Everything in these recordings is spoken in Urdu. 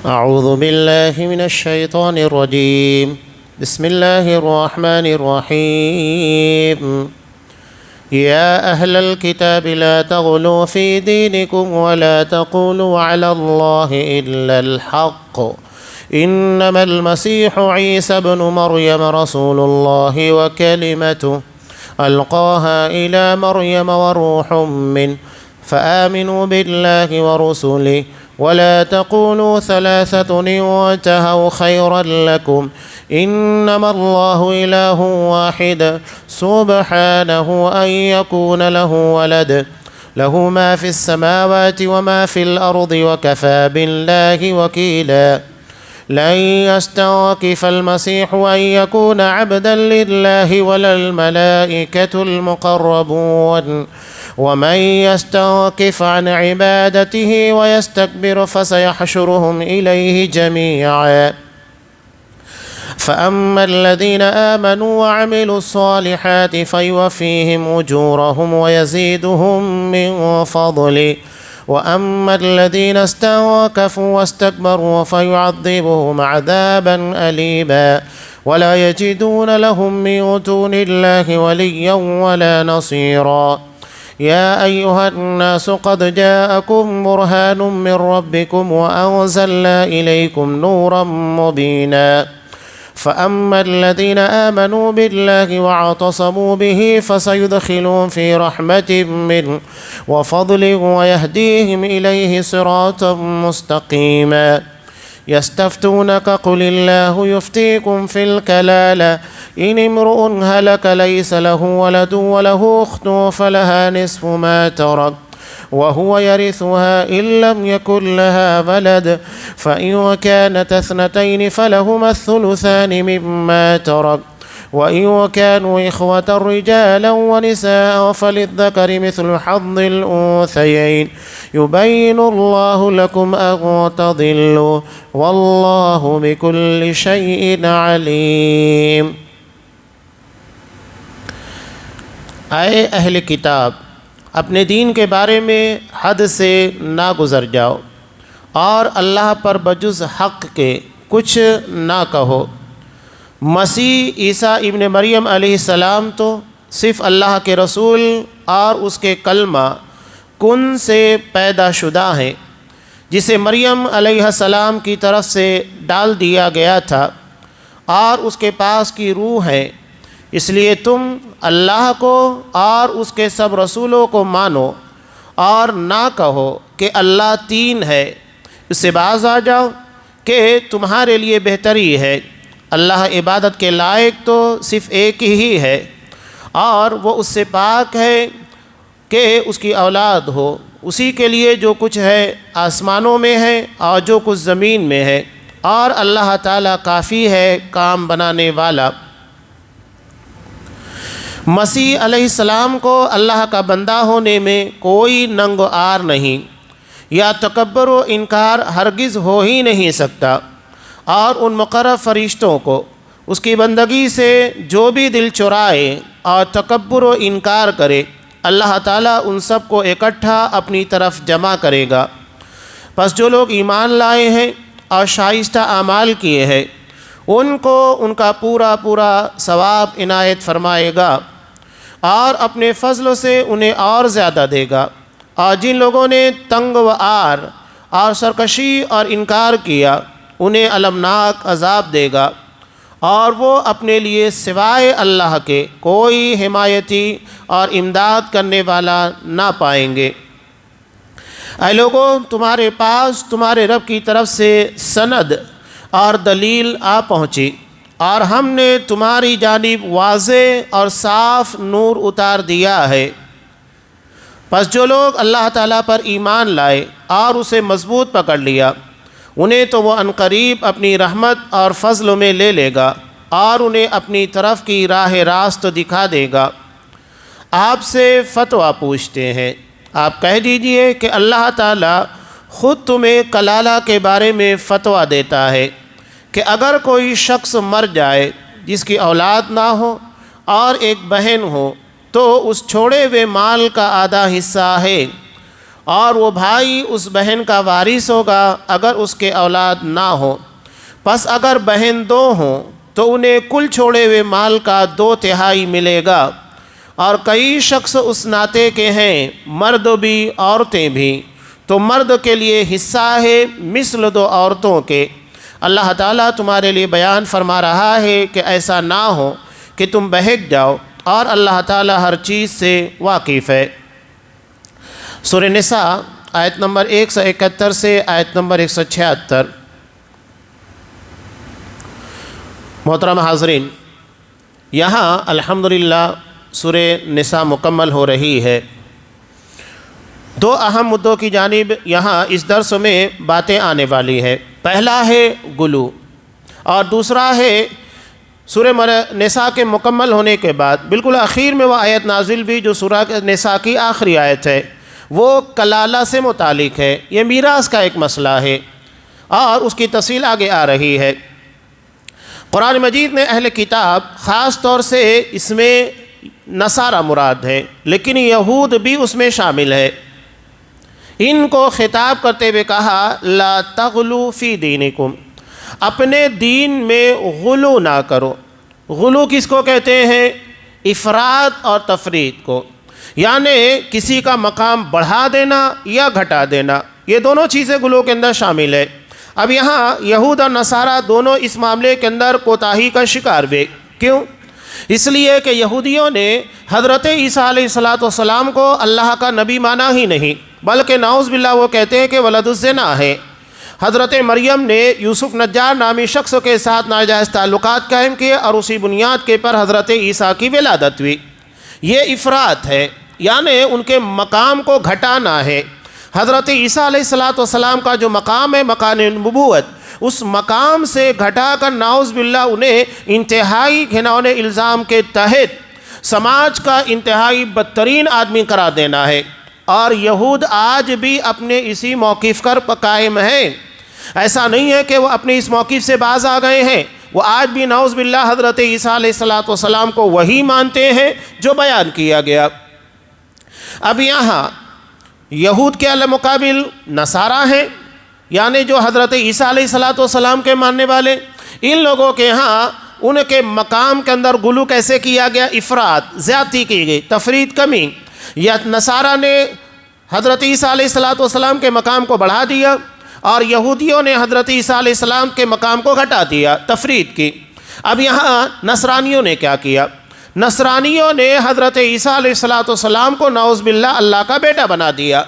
أعوذ بالله من الشيطان الرجيم. بسم الله الرحمن الرحيم. يا أهل الكتاب لا تغلوا في دينكم ولا تقولوا على الله إلا الحق إنما المسيح عيسى ابن مريم رسول الله وكلمته ألقاها إلى مريم وروح منه فآمنوا بالله ورسله ولا تقولوا ثلاثة انتهوا خيرا لكم إنما الله إله واحد سبحانه أن يكون له ولد له ما في السماوات وما في الأرض وكفى بالله وكيلا. لن يستنكف المسيح أن يكون عبدا لله ولا الملائكة المقربون ومن يستنكف عن عبادته ويستكبر فسيحشرهم إليه جميعا. فأما الذين آمنوا وعملوا الصالحات فيوفيهم أجورهم ويزيدهم من فضله وأما الذين استنكفوا واستكبروا فيعذبهم عذابا أليما ولا يجدون لهم من دون الله وليا ولا نصيرا. يا أيها الناس قد جاءكم برهان من ربكم وأنزلنا إليكم نورا مبينا. فأما الذين آمنوا بالله واعتصموا به فسيدخلهم في رحمة منه وفضل ويهديهم إليه صراطا مستقيما. يستفتونك قل الله يفتيكم في الكلالة إن امرؤ هلك ليس له ولد وله أخت فلها نصف ما ترك وهو يرثها إن لم يكن لها ولد فإن كانت اثنتين فلهما الثلثان مما ترك وإن كانوا إخوة رجالا ونساء فللذكر مثل حظ الأنثيين يبين الله لكم أن تضلوا والله بكل شيء عليم. اے اہل کتاب، اپنے دین کے بارے میں حد سے نہ گزر جاؤ اور اللہ پر بجز حق کے کچھ نہ کہو۔ مسیح عیسیٰ ابن مریم علیہ السلام تو صرف اللہ کے رسول اور اس کے کلمہ کن سے پیدا شدہ ہیں، جسے مریم علیہ السلام کی طرف سے ڈال دیا گیا تھا اور اس کے پاس کی روح ہے۔ اس لیے تم اللہ کو اور اس کے سب رسولوں کو مانو اور نہ کہو کہ اللہ تین ہے۔ اس سے باز آ جاؤ کہ تمہارے لیے بہتری ہے۔ اللہ عبادت کے لائق تو صرف ایک ہی ہے اور وہ اس سے پاک ہے کہ اس کی اولاد ہو۔ اسی کے لیے جو کچھ ہے آسمانوں میں ہے اور جو کچھ زمین میں ہے، اور اللہ تعالیٰ کافی ہے کام بنانے والا۔ مسیح علیہ السلام کو اللہ کا بندہ ہونے میں کوئی ننگ و آر نہیں یا تکبر و انکار ہرگز ہو ہی نہیں سکتا، اور ان مقرب فرشتوں کو اس کی بندگی سے جو بھی دل چرائے اور تکبر و انکار کرے، اللہ تعالیٰ ان سب کو اکٹھا اپنی طرف جمع کرے گا۔ پس جو لوگ ایمان لائے ہیں اور شائستہ اعمال کیے ہیں، ان کو ان کا پورا پورا ثواب عنایت فرمائے گا اور اپنے فضل سے انہیں اور زیادہ دے گا۔ اور جن لوگوں نے تنگ و آر اور سرکشی اور انکار کیا، انہیں المناک عذاب دے گا، اور وہ اپنے لیے سوائے اللہ کے کوئی حمایتی اور امداد کرنے والا نہ پائیں گے۔ اے لوگوں، تمہارے پاس تمہارے رب کی طرف سے سند اور دلیل آ پہنچی، اور ہم نے تمہاری جانب واضح اور صاف نور اتار دیا ہے۔ پس جو لوگ اللہ تعالیٰ پر ایمان لائے اور اسے مضبوط پکڑ لیا، انہیں تو وہ عنقریب اپنی رحمت اور فضل میں لے لے گا اور انہیں اپنی طرف کی راہ راست دکھا دے گا۔ آپ سے فتویٰ پوچھتے ہیں، آپ کہہ دیجئے کہ اللہ تعالیٰ خود تمہیں کلالہ کے بارے میں فتویٰ دیتا ہے کہ اگر کوئی شخص مر جائے جس کی اولاد نہ ہو اور ایک بہن ہو تو اس چھوڑے ہوئے مال کا آدھا حصہ ہے، اور وہ بھائی اس بہن کا وارث ہوگا اگر اس کے اولاد نہ ہو۔ پس اگر بہن 2 ہوں تو انہیں کل چھوڑے ہوئے مال کا 2/3 ملے گا، اور کئی شخص اس ناطے کے ہیں، مرد بھی عورتیں بھی، تو مرد کے لیے حصہ ہے مثل 2 عورتوں کے۔ اللہ تعالیٰ تمہارے لیے بیان فرما رہا ہے کہ ایسا نہ ہو کہ تم بہک جاؤ، اور اللہ تعالیٰ ہر چیز سے واقف ہے۔ سورہ نساء آیت نمبر 171 سے آیت نمبر 176۔ محترم حاضرین، یہاں الحمدللہ سورہ نساء مکمل ہو رہی ہے۔ 2 اہم مدعوں کی جانب یہاں اس درس میں باتیں آنے والی ہے۔ پہلا ہے غلو، اور دوسرا ہے سورہ نساء کے مکمل ہونے کے بعد بالکل آخر میں وہ آیت نازل بھی جو سورہ نساء کی آخری آیت ہے، وہ کلالہ سے متعلق ہے۔ یہ میراث کا ایک مسئلہ ہے اور اس کی تفصیل آگے آ رہی ہے۔ قرآن مجید میں اہل کتاب خاص طور سے اس میں نصارہ مراد ہے، لیکن یہود بھی اس میں شامل ہے۔ ان کو خطاب کرتے ہوئے کہا لا تغلو فی دینکم، اپنے دین میں غلو نہ کرو۔ غلو کس کو کہتے ہیں؟ افراط اور تفریط کو، یعنی کسی کا مقام بڑھا دینا یا گھٹا دینا، یہ دونوں چیزیں غلو کے اندر شامل ہے۔ اب یہاں یہود اور نصارہ دونوں اس معاملے کے اندر کوتاہی کا شکار ہوئے۔ کیوں؟ اس لیے کہ یہودیوں نے حضرت عیسیٰ علیہ السلام کو اللہ کا نبی مانا ہی نہیں، بلکہ نعوذ باللہ وہ کہتے ہیں کہ ولد الزنا ہے۔ حضرت مریم نے یوسف نجار نامی شخص کے ساتھ ناجائز تعلقات قائم کیے اور اسی بنیاد کے پر حضرت عیسیٰ کی ولادت ہوئی۔ یہ افراط ہے، یعنی ان کے مقام کو گھٹانا ہے۔ حضرت عیسیٰ علیہ السلام کا جو مقام ہے، مقام نبوت، اس مقام سے گھٹا کر نعوذ باللہ انہیں انتہائی گھناؤنے الزام کے تحت سماج کا انتہائی بدترین آدمی قرار دینا ہے۔ اور یہود آج بھی اپنے اسی موقف پر قائم ہیں۔ ایسا نہیں ہے کہ وہ اپنے اس موقف سے باز آ گئے ہیں، وہ آج بھی نعوذ باللہ حضرت عیسیٰ علیہ السلام کو وہی مانتے ہیں جو بیان کیا گیا۔ اب یہاں یہود کے علی مقابل نصارہ ہیں، یعنی جو حضرت عیسیٰ علیہ السلام کے ماننے والے۔ ان لوگوں کے ہاں ان کے مقام کے اندر غلو کیسے کیا گیا؟ افراط، زیادتی کی گئی، تفریط، کمی۔ یا نصارہ نے حضرت عیسیٰ علیہ السلام کے مقام کو بڑھا دیا، اور یہودیوں نے حضرت عیسیٰ علیہ السلام کے مقام کو گھٹا دیا، تفریط کی۔ اب یہاں نصرانیوں نے کیا کیا؟ نصرانیوں نے حضرت عیسیٰ علیہ السلام کو نعوذ باللہ اللہ کا بیٹا بنا دیا،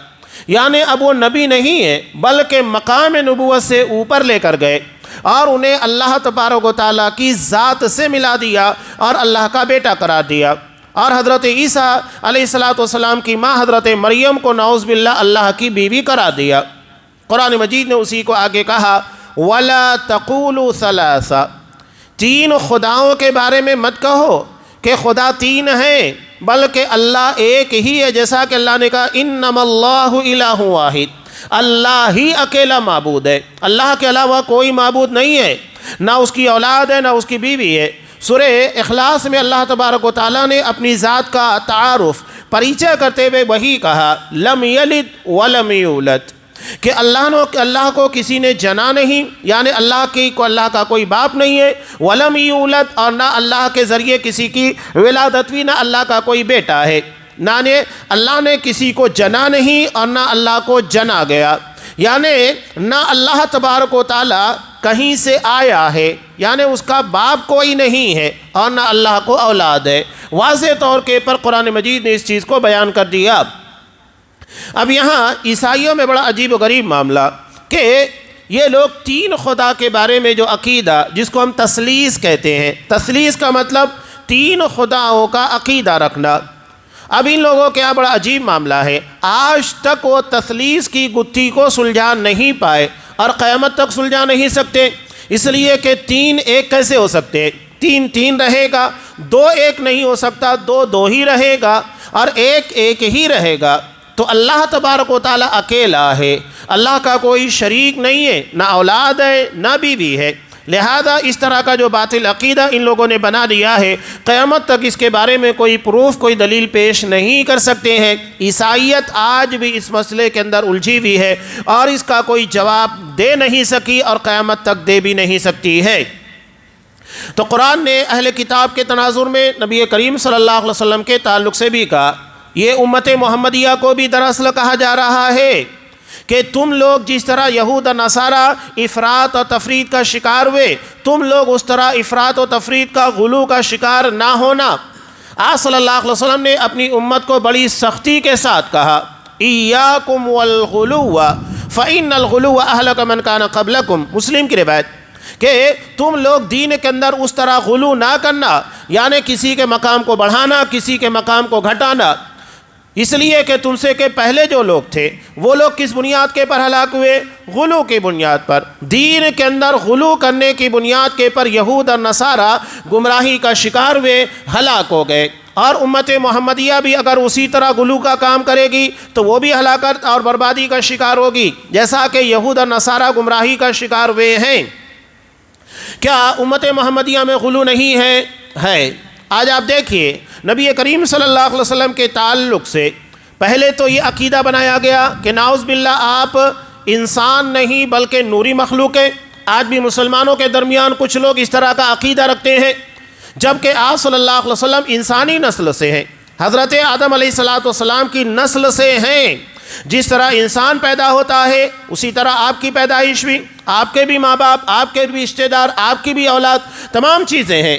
یعنی اب وہ نبی نہیں ہے بلکہ مقام نبوت سے اوپر لے کر گئے، اور انہیں اللہ تبارک و تعالیٰ کی ذات سے ملا دیا اور اللہ کا بیٹا قرار دیا، اور حضرت عیسیٰ علیہ السلام کی ماں حضرت مریم کو نعوذ باللہ اللہ کی بیوی قرار دیا۔ قرآن مجید نے اسی کو آگے کہا وَلَا تَقُولُوا ثَلَاثَ، 3 خداؤں کے بارے میں مت کہو کہ خدا 3 ہیں، بلکہ اللہ ایک ہی ہے، جیسا کہ اللہ نے کہا انما اللہ الہ واحد، اللہ ہی اکیلا معبود ہے، اللہ کے علاوہ کوئی معبود نہیں ہے، نہ اس کی اولاد ہے نہ اس کی بیوی ہے۔ سورہ اخلاص میں اللہ تبارک و تعالیٰ نے اپنی ذات کا تعارف پریچے کرتے ہوئے وہی کہا لم یلد ولم یولد، کہ اللہ کو کسی نے جنا نہیں، یعنی اللہ کا کوئی باپ نہیں ہے، ولم یولد، اور نہ اللہ کے ذریعے کسی کی ولادت ہوئی، نہ اللہ کا کوئی بیٹا ہے، نہ اللہ نے کسی کو جنا نہیں اور نہ اللہ کو جنا گیا، یعنی نہ اللہ تبارک و تعالیٰ کہیں سے آیا ہے، یعنی اس کا باپ کوئی نہیں ہے، اور نہ اللہ کو اولاد ہے۔ واضح طور کے پر قرآن مجید نے اس چیز کو بیان کر دیا۔ اب یہاں عیسائیوں میں بڑا عجیب و غریب معاملہ کہ یہ لوگ 3 خدا کے بارے میں جو عقیدہ، جس کو ہم تثلیث کہتے ہیں، تثلیث کا مطلب 3 خداؤں کا عقیدہ رکھنا۔ اب ان لوگوں کے یہاں بڑا عجیب معاملہ ہے، آج تک وہ تثلیث کی گتھی کو سلجھا نہیں پائے اور قیامت تک سلجھا نہیں سکتے، اس لیے کہ 3 ایک کیسے ہو سکتے؟ 3 3 رہے گا، 2 ایک نہیں ہو سکتا، 2 2 ہی رہے گا، اور 1 1 ہی رہے گا۔ تو اللہ تبارک و تعالیٰ اکیلا ہے، اللہ کا کوئی شریک نہیں ہے، نہ اولاد ہے نہ بیوی ہے، لہذا اس طرح کا جو باطل عقیدہ ان لوگوں نے بنا دیا ہے، قیامت تک اس کے بارے میں کوئی پروف، کوئی دلیل پیش نہیں کر سکتے ہیں۔ عیسائیت آج بھی اس مسئلے کے اندر الجھی ہوئی ہے اور اس کا کوئی جواب دے نہیں سکی اور قیامت تک دے بھی نہیں سکتی ہے۔ تو قرآن نے اہل کتاب کے تناظر میں نبی کریم صلی اللہ علیہ وسلم کے تعلق سے بھی کہا، یہ امت محمدیہ کو بھی دراصل کہا جا رہا ہے کہ تم لوگ جس طرح یہود و نصارہ افراط و تفرید کا شکار ہوئے، تم لوگ اس طرح افراط و تفرید کا، غلو کا شکار نہ ہونا۔ آپ صلی اللہ علیہ وسلم نے اپنی امت کو بڑی سختی کے ساتھ کہا، ایاکم والغلو فإن الغلو اہلک من کان قبلکم، مسلم کی روایت، کہ تم لوگ دین کے اندر اس طرح غلو نہ کرنا، یعنی کسی کے مقام کو بڑھانا، کسی کے مقام کو گھٹانا، اس لیے کہ تم سے کہ پہلے جو لوگ تھے وہ لوگ کس بنیاد کے پر ہلاک ہوئے؟ غلو کی بنیاد پر۔ دین کے اندر غلو کرنے کی بنیاد کے پر یہود اور نصارہ گمراہی کا شکار ہوئے، ہلاک ہو گئے، اور امت محمدیہ بھی اگر اسی طرح غلو کا کام کرے گی تو وہ بھی ہلاکت اور بربادی کا شکار ہوگی، جیسا کہ یہود اور نصارہ گمراہی کا شکار ہوئے ہیں۔ کیا امت محمدیہ میں غلو نہیں ہے؟ آج آپ دیکھیے نبی کریم صلی اللہ علیہ وسلم کے تعلق سے پہلے تو یہ عقیدہ بنایا گیا کہ نعوذ باللہ آپ انسان نہیں بلکہ نوری مخلوق ہیں۔ آج بھی مسلمانوں کے درمیان کچھ لوگ اس طرح کا عقیدہ رکھتے ہیں، جبکہ آپ صلی اللہ علیہ وسلم انسانی نسل سے ہیں، حضرت آدم علیہ السلام کی نسل سے ہیں۔ جس طرح انسان پیدا ہوتا ہے اسی طرح آپ کی پیدائش بھی، آپ کے بھی ماں باپ، آپ کے بھی رشتہ دار، آپ کی بھی اولاد، تمام چیزیں ہیں۔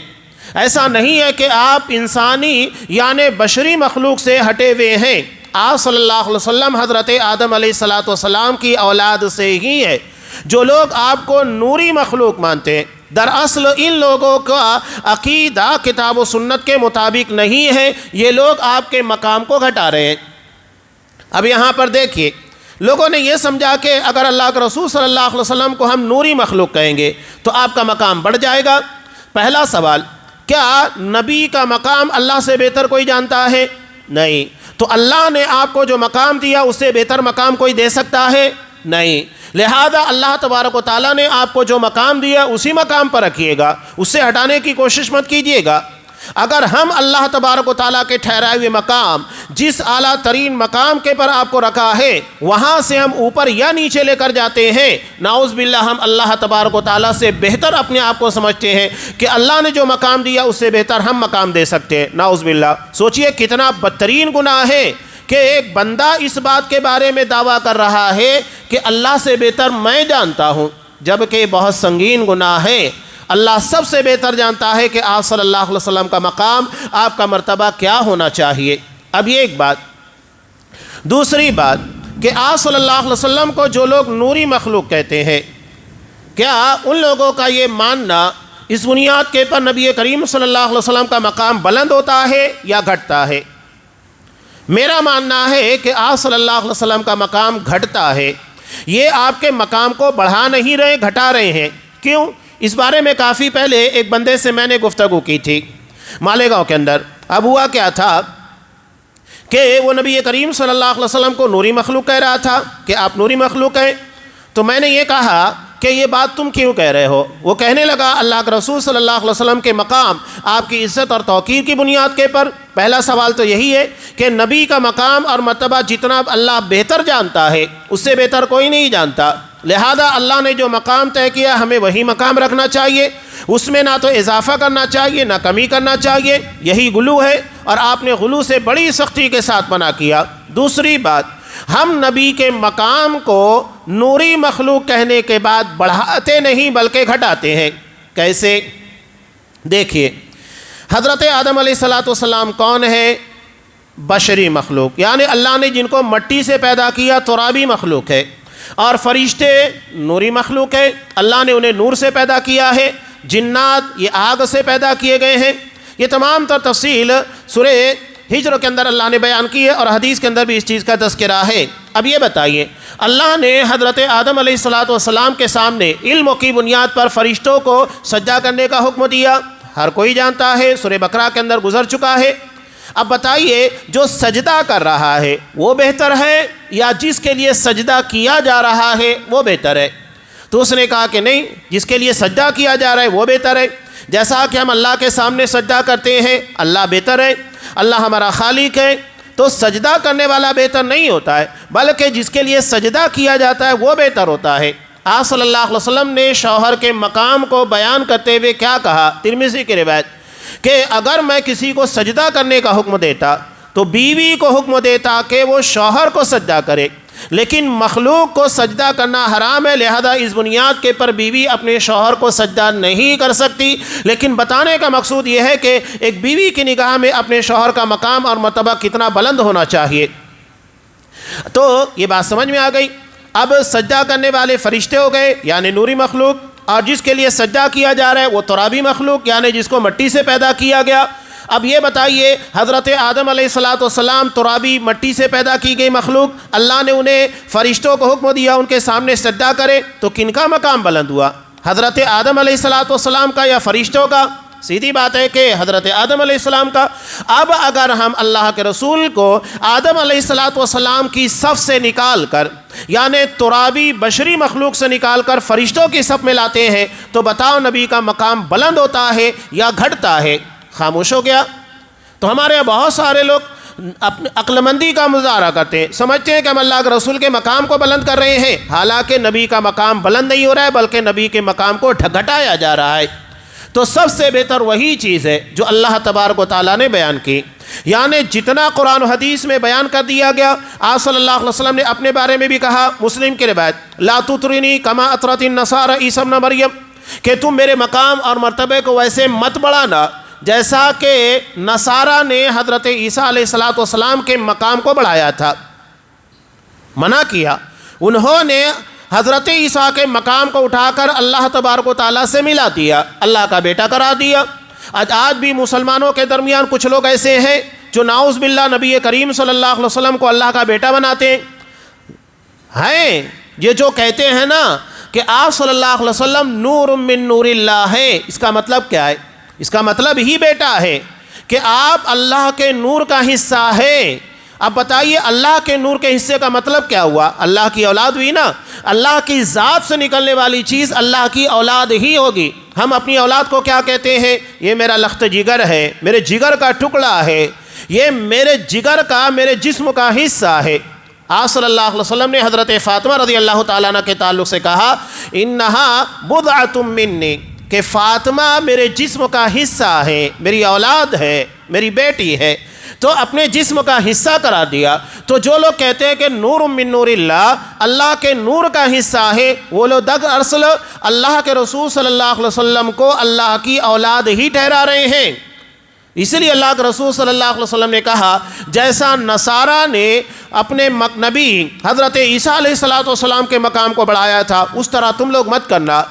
ایسا نہیں ہے کہ آپ انسانی یعنی بشری مخلوق سے ہٹے ہوئے ہیں۔ آپ صلی اللہ علیہ وسلم حضرت آدم علیہ السلام کی اولاد سے ہی ہے۔ جو لوگ آپ کو نوری مخلوق مانتے ہیں، دراصل ان لوگوں کا عقیدہ کتاب و سنت کے مطابق نہیں ہے، یہ لوگ آپ کے مقام کو گھٹا رہے ہیں۔ اب یہاں پر دیکھیے، لوگوں نے یہ سمجھا کہ اگر اللہ کے رسول صلی اللہ علیہ وسلم کو ہم نوری مخلوق کہیں گے تو آپ کا مقام بڑھ جائے گا۔ پہلا سوال، کیا نبی کا مقام اللہ سے بہتر کوئی جانتا ہے؟ نہیں۔ تو اللہ نے آپ کو جو مقام دیا اس سے بہتر مقام کوئی دے سکتا ہے؟ نہیں۔ لہذا اللہ تبارک و تعالیٰ نے آپ کو جو مقام دیا اسی مقام پر رکھیے گا، اس سے ہٹانے کی کوشش مت کیجیے گا۔ اگر ہم اللہ تبارک و تعالیٰ کے ٹھہرائے ہوئے مقام، جس اعلیٰ ترین مقام کے پر آپ کو رکھا ہے، وہاں سے ہم اوپر یا نیچے لے کر جاتے ہیں، نعوذ باللہ ہم اللہ تبارک و تعالیٰ سے بہتر اپنے آپ کو سمجھتے ہیں کہ اللہ نے جو مقام دیا اس سے بہتر ہم مقام دے سکتے ہیں، نعوذ باللہ۔ سوچئے کتنا بدترین گناہ ہے کہ ایک بندہ اس بات کے بارے میں دعویٰ کر رہا ہے کہ اللہ سے بہتر میں جانتا ہوں، جبکہ بہت سنگین گناہ ہے۔ اللہ سب سے بہتر جانتا ہے کہ آپ صلی اللہ علیہ وسلم کا مقام، آپ کا مرتبہ کیا ہونا چاہیے۔ اب یہ ایک بات۔ دوسری بات کہ آپ صلی اللہ علیہ وسلم کو جو لوگ نوری مخلوق کہتے ہیں، کیا ان لوگوں کا یہ ماننا اس بنیاد کے پر نبی کریم صلی اللہ علیہ وسلم کا مقام بلند ہوتا ہے یا گھٹتا ہے؟ میرا ماننا ہے کہ آپ صلی اللہ علیہ وسلم کا مقام گھٹتا ہے۔ یہ آپ کے مقام کو بڑھا نہیں رہے، گھٹا رہے ہیں۔ کیوں؟ اس بارے میں کافی پہلے ایک بندے سے میں نے گفتگو کی تھی مالیگاؤں کے اندر۔ اب ہوا کیا تھا کہ وہ نبی کریم صلی اللہ علیہ وسلم کو نوری مخلوق کہہ رہا تھا کہ آپ نوری مخلوق ہیں۔ تو میں نے یہ کہا کہ یہ بات تم کیوں کہہ رہے ہو؟ وہ کہنے لگا اللہ کے رسول صلی اللہ علیہ وسلم کے مقام آپ کی عزت اور توقیر کی بنیاد کے پر۔ پہلا سوال تو یہی ہے کہ نبی کا مقام اور مرتبہ جتنا اللہ بہتر جانتا ہے اس سے بہتر کوئی نہیں جانتا، لہذا اللہ نے جو مقام طے کیا ہمیں وہی مقام رکھنا چاہیے، اس میں نہ تو اضافہ کرنا چاہیے نہ کمی کرنا چاہیے۔ یہی غلو ہے اور آپ نے غلو سے بڑی سختی کے ساتھ منع کیا۔ دوسری بات، ہم نبی کے مقام کو نوری مخلوق کہنے کے بعد بڑھاتے نہیں بلکہ گھٹاتے ہیں۔ کیسے؟ دیکھیے، حضرت آدم علیہ السلام کون ہے؟ بشری مخلوق، یعنی اللہ نے جن کو مٹی سے پیدا کیا ترابی مخلوق ہے، اور فرشتے نوری مخلوق ہے، اللہ نے انہیں نور سے پیدا کیا ہے۔ جنات یہ آگ سے پیدا کیے گئے ہیں۔ یہ تمام تر تفصیل سورہ ہجر کے اندر اللہ نے بیان کی ہے اور حدیث کے اندر بھی اس چیز کا تذکرہ ہے۔ اب یہ بتائیے، اللہ نے حضرت آدم علیہ السلام کے سامنے علم کی بنیاد پر فرشتوں کو سجدہ کرنے کا حکم دیا، ہر کوئی جانتا ہے، سورہ بقرہ کے اندر گزر چکا ہے۔ اب بتائیے، جو سجدہ کر رہا ہے وہ بہتر ہے یا جس کے لیے سجدہ کیا جا رہا ہے وہ بہتر ہے؟ تو اس نے کہا کہ نہیں، جس کے لیے سجدہ کیا جا رہا ہے وہ بہتر ہے، جیسا کہ ہم اللہ کے سامنے سجدہ کرتے ہیں اللہ بہتر ہے، اللہ ہمارا خالق ہے، تو سجدہ کرنے والا بہتر نہیں ہوتا ہے بلکہ جس کے لیے سجدہ کیا جاتا ہے وہ بہتر ہوتا ہے۔ آپ صلی اللہ علیہ وسلم نے شوہر کے مقام کو بیان کرتے ہوئے کیا کہا؟ ترمذی کی روایت کہ اگر میں کسی کو سجدہ کرنے کا حکم دیتا تو بیوی کو حکم دیتا کہ وہ شوہر کو سجدہ کرے، لیکن مخلوق کو سجدہ کرنا حرام ہے، لہذا اس بنیاد کے پر بیوی اپنے شوہر کو سجدہ نہیں کر سکتی۔ لیکن بتانے کا مقصود یہ ہے کہ ایک بیوی کی نگاہ میں اپنے شوہر کا مقام اور مرتبہ کتنا بلند ہونا چاہیے۔ تو یہ بات سمجھ میں آ گئی۔ اب سجدہ کرنے والے فرشتے ہو گئے یعنی نوری مخلوق، اور جس کے لیے سجدہ کیا جا رہا ہے وہ ترابی مخلوق یعنی جس کو مٹی سے پیدا کیا گیا۔ اب یہ بتائیے، حضرت آدم علیہ السلام ترابی مٹی سے پیدا کی گئی مخلوق، اللہ نے انہیں فرشتوں کو حکم دیا ان کے سامنے سجدہ کرے، تو کن کا مقام بلند ہوا؟ حضرت آدم علیہ السلام کا یا فرشتوں کا؟ سیدھی بات ہے کہ حضرت آدم علیہ السلام کا۔ اب اگر ہم اللہ کے رسول کو آدم علیہ السلام کی صف سے نکال کر یعنی ترابی بشری مخلوق سے نکال کر فرشتوں کی صف میں لاتے ہیں تو بتاؤ نبی کا مقام بلند ہوتا ہے یا گھٹتا ہے؟ خاموش ہو گیا۔ تو ہمارے یہاں بہت سارے لوگ اپنی عقل مندی کا مظاہرہ کرتے ہیں، سمجھتے ہیں کہ ہم اللہ کے رسول کے مقام کو بلند کر رہے ہیں، حالانکہ نبی کا مقام بلند نہیں ہو رہا ہے بلکہ نبی کے مقام کو گھٹایا جا رہا ہے۔ تو سب سے بہتر وہی چیز ہے جو اللہ تبارک و تعالیٰ نے بیان کی، یعنی جتنا قرآن و حدیث میں بیان کر دیا گیا۔ آپ صلی اللہ علیہ وسلم نے اپنے بارے میں بھی کہا، مسلم کی روایت، لا تطرنی کما اطرت النصارى عیسی ابن مریم، کہ تم میرے مقام اور مرتبے کو ویسے مت بڑھانا جیسا کہ نصارہ نے حضرت عیسیٰ علیہ السلام کے مقام کو بڑھایا تھا، منع کیا۔ انہوں نے حضرت عیسیٰ کے مقام کو اٹھا کر اللہ تبارک و تعالیٰ سے ملا دیا، اللہ کا بیٹا قرار دیا۔ آج بھی مسلمانوں کے درمیان کچھ لوگ ایسے ہیں جو نعوذ باللہ نبی کریم صلی اللہ علیہ وسلم کو اللہ کا بیٹا بناتے ہیں۔ یہ جو کہتے ہیں نا کہ آپ صلی اللہ علیہ وسلم نور من نور اللہ ہے، اس کا مطلب کیا ہے؟ اس کا مطلب ہی بیٹا ہے کہ آپ اللہ کے نور کا حصہ ہے۔ اب بتائیے اللہ کے نور کے حصے کا مطلب کیا ہوا؟ اللہ کی اولاد ہوئی نا۔ اللہ کی ذات سے نکلنے والی چیز اللہ کی اولاد ہی ہوگی۔ ہم اپنی اولاد کو کیا کہتے ہیں؟ یہ میرا لخت جگر ہے، میرے جگر کا ٹکڑا ہے، یہ میرے جگر کا، میرے جسم کا حصہ ہے۔ آپ صلی اللہ علیہ وسلم نے حضرت فاطمہ رضی اللہ تعالیٰ عنہ کے تعلق سے کہا، انہا بضعۃ منی، کہ فاطمہ میرے جسم کا حصہ ہے، میری اولاد ہے، میری بیٹی ہے، تو اپنے جسم کا حصہ قرار دیا۔ تو جو لوگ کہتے ہیں کہ نور من نور اللہ، اللہ کے نور کا حصہ ہے، وہ لوگ دراصل اللہ کے رسول صلی اللہ علیہ وسلم کو اللہ کی اولاد ہی ٹھہرا رہے ہیں۔ اسی لیے اللہ کے رسول صلی اللہ علیہ وسلم نے کہا، جیسا نصارہ نے اپنے نبی حضرت عیسیٰ علیہ السلام کے مقام کو بڑھایا تھا، اس طرح تم لوگ مت کرنا،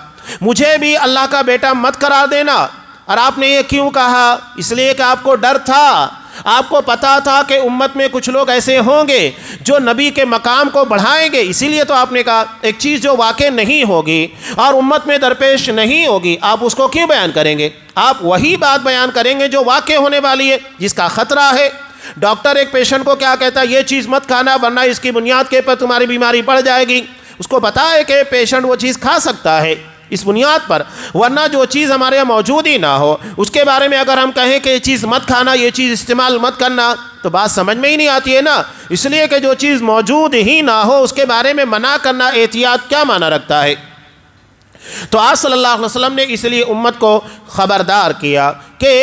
مجھے بھی اللہ کا بیٹا مت قرار دینا۔ اور آپ نے یہ کیوں کہا؟ اس لیے کہ آپ کو ڈر تھا، آپ کو پتا تھا کہ امت میں کچھ لوگ ایسے ہوں گے جو نبی کے مقام کو بڑھائیں گے، اسی لیے تو آپ نے کہا ایک چیز جو واقع نہیں ہوگی اور امت میں درپیش نہیں ہوگی آپ اس کو کیوں بیان کریں گے؟ آپ وہی بات بیان کریں گے جو واقع ہونے والی ہے، جس کا خطرہ ہے۔ ڈاکٹر ایک پیشنٹ کو کیا کہتا ہے؟ یہ چیز مت کھانا ورنہ اس کی بنیاد کے پر تمہاری بیماری بڑھ جائے گی۔ اس کو پتا ہے کہ پیشنٹ وہ چیز کھا سکتا ہے اس بنیاد پر، ورنہ جو چیز ہمارے یہاں موجود ہی نہ ہو اس کے بارے میں اگر ہم کہیں کہ یہ چیز مت کھانا، یہ چیز استعمال مت کرنا، تو بات سمجھ میں ہی نہیں آتی ہے نا۔ اس لیے کہ جو چیز موجود ہی نہ ہو اس کے بارے میں منع کرنا، احتیاط کیا معنی رکھتا ہے؟ تو آپ صلی اللہ علیہ وسلم نے اس لیے امت کو خبردار کیا کہ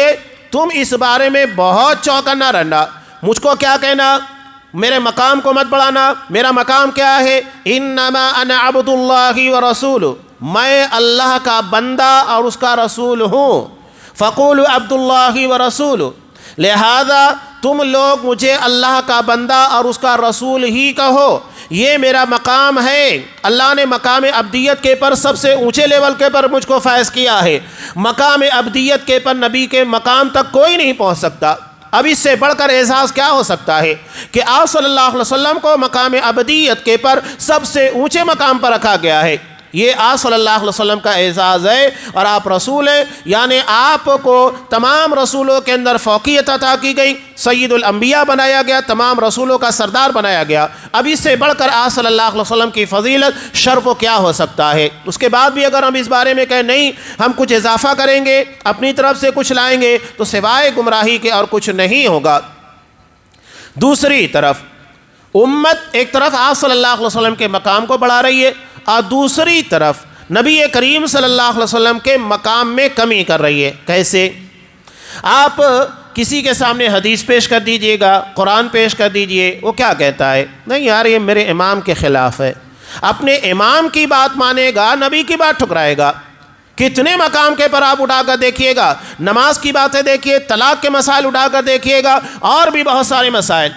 تم اس بارے میں بہت چوکنا رہنا۔ مجھ کو کیا کہنا؟ میرے مقام کو مت بڑھانا۔ میرا مقام کیا ہے؟ انما انا عبد اللہ ورسولہ، میں اللہ کا بندہ اور اس کا رسول ہوں۔ فقولوا عبد اللہ ورسولہ، لہذا تم لوگ مجھے اللہ کا بندہ اور اس کا رسول ہی کہو، یہ میرا مقام ہے۔ اللہ نے مقام عبدیت کے پر سب سے اونچے لیول کے پر مجھ کو فائز کیا ہے۔ مقام عبدیت کے پر نبی کے مقام تک کوئی نہیں پہنچ سکتا۔ اب اس سے بڑھ کر اعزاز کیا ہو سکتا ہے کہ آپ صلی اللہ علیہ وسلم کو مقام عبدیت کے پر سب سے اونچے مقام پر رکھا گیا ہے۔ یہ آپ صلی اللہ علیہ وسلم کا اعزاز ہے، اور آپ رسول ہیں، یعنی آپ کو تمام رسولوں کے اندر فوقیت عطا کی گئی، سید الانبیاء بنایا گیا، تمام رسولوں کا سردار بنایا گیا۔ اب اس سے بڑھ کر آپ صلی اللہ علیہ وسلم کی فضیلت، شرف و کیا ہو سکتا ہے؟ اس کے بعد بھی اگر ہم اس بارے میں کہیں نہیں ہم کچھ اضافہ کریں گے، اپنی طرف سے کچھ لائیں گے، تو سوائے گمراہی کے اور کچھ نہیں ہوگا۔ دوسری طرف امت ایک طرف آپ صلی اللہ علیہ وسلم کے مقام کو بڑھا رہی ہے، اور دوسری طرف نبی کریم صلی اللہ علیہ وسلم کے مقام میں کمی کر رہی ہے۔ کیسے؟ آپ کسی کے سامنے حدیث پیش کر دیجئے گا، قرآن پیش کر دیجئے، وہ کیا کہتا ہے؟ نہیں یار یہ میرے امام کے خلاف ہے۔ اپنے امام کی بات مانے گا، نبی کی بات ٹھکرائے گا۔ کتنے مقام کے پر آپ اٹھا کر دیکھیے گا، نماز کی باتیں دیکھیے، طلاق کے مسائل اٹھا کر دیکھیے گا، اور بھی بہت سارے مسائل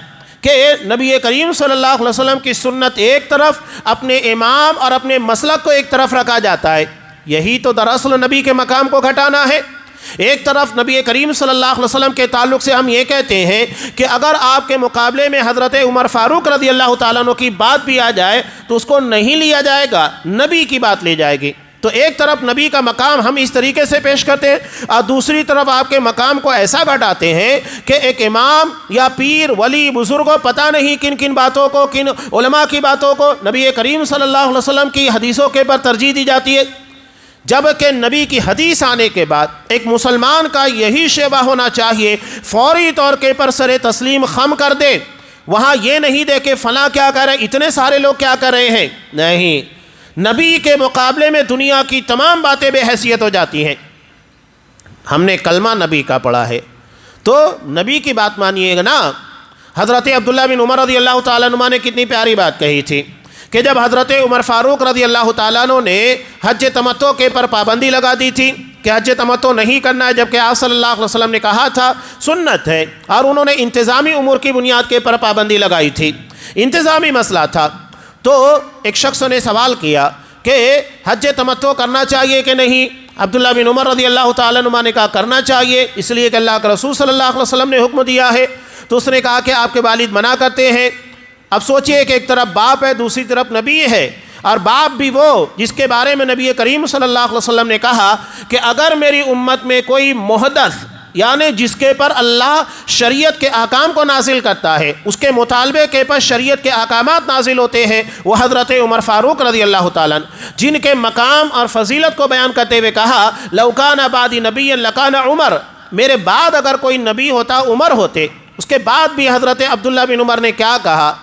کہ نبی کریم صلی اللہ علیہ وسلم کی سنت ایک طرف، اپنے امام اور اپنے مسلک کو ایک طرف رکھا جاتا ہے۔ یہی تو دراصل نبی کے مقام کو گھٹانا ہے۔ ایک طرف نبی کریم صلی اللہ علیہ وسلم کے تعلق سے ہم یہ کہتے ہیں کہ اگر آپ کے مقابلے میں حضرت عمر فاروق رضی اللہ تعالیٰ عنہ کی بات بھی آ جائے تو اس کو نہیں لیا جائے گا، نبی کی بات لی جائے گی۔ تو ایک طرف نبی کا مقام ہم اس طریقے سے پیش کرتے ہیں، اور دوسری طرف آپ کے مقام کو ایسا گھٹاتے ہیں کہ ایک امام یا پیر ولی بزرگوں پتہ نہیں کن کن باتوں کو، کن علماء کی باتوں کو نبی کریم صلی اللہ علیہ وسلم کی حدیثوں کے پر ترجیح دی جاتی ہے، جبکہ نبی کی حدیث آنے کے بعد ایک مسلمان کا یہی شیوہ ہونا چاہیے، فوری طور کے پر سر تسلیم خم کر دے، وہاں یہ نہیں دے کہ فلاں کیا کر رہے، اتنے سارے لوگ کیا کر رہے ہیں، نہیں، نبی کے مقابلے میں دنیا کی تمام باتیں بے حیثیت ہو جاتی ہیں۔ ہم نے کلمہ نبی کا پڑھا ہے تو نبی کی بات مانیے گا نا۔ حضرت عبداللہ بن عمر رضی اللہ تعالیٰ عنہ نے کتنی پیاری بات کہی تھی کہ جب حضرت عمر فاروق رضی اللہ تعالیٰ عنہ نے حج تمتع کے پر پابندی لگا دی تھی کہ حج تمتع نہیں کرنا ہے، جبکہ آپ صلی اللہ علیہ وسلم نے کہا تھا سنت ہے، اور انہوں نے انتظامی امور کی بنیاد کے پر پابندی لگائی تھی، انتظامی مسئلہ تھا، تو ایک شخص نے سوال کیا کہ حج تمتع کرنا چاہیے کہ نہیں؟ عبداللہ بن عمر رضی اللہ تعالیٰ عنہ نے کہا کرنا چاہیے، اس لیے کہ اللہ کے رسول صلی اللہ علیہ وسلم نے حکم دیا ہے۔ تو اس نے کہا کہ آپ کے والد منع کرتے ہیں۔ اب سوچئے کہ ایک طرف باپ ہے، دوسری طرف نبی ہے، اور باپ بھی وہ جس کے بارے میں نبی کریم صلی اللہ علیہ وسلم نے کہا کہ اگر میری امت میں کوئی محدث، یعنی جس کے پر اللہ شریعت کے احکام کو نازل کرتا ہے، اس کے مطالبے کے پر شریعت کے احکامات نازل ہوتے ہیں، وہ حضرت عمر فاروق رضی اللہ تعالیٰ عنہ، جن کے مقام اور فضیلت کو بیان کرتے ہوئے کہا لو کان بعدی نبی لکان عمر، میرے بعد اگر کوئی نبی ہوتا عمر ہوتے۔ اس کے بعد بھی حضرت عبداللہ بن عمر نے کیا کہا؟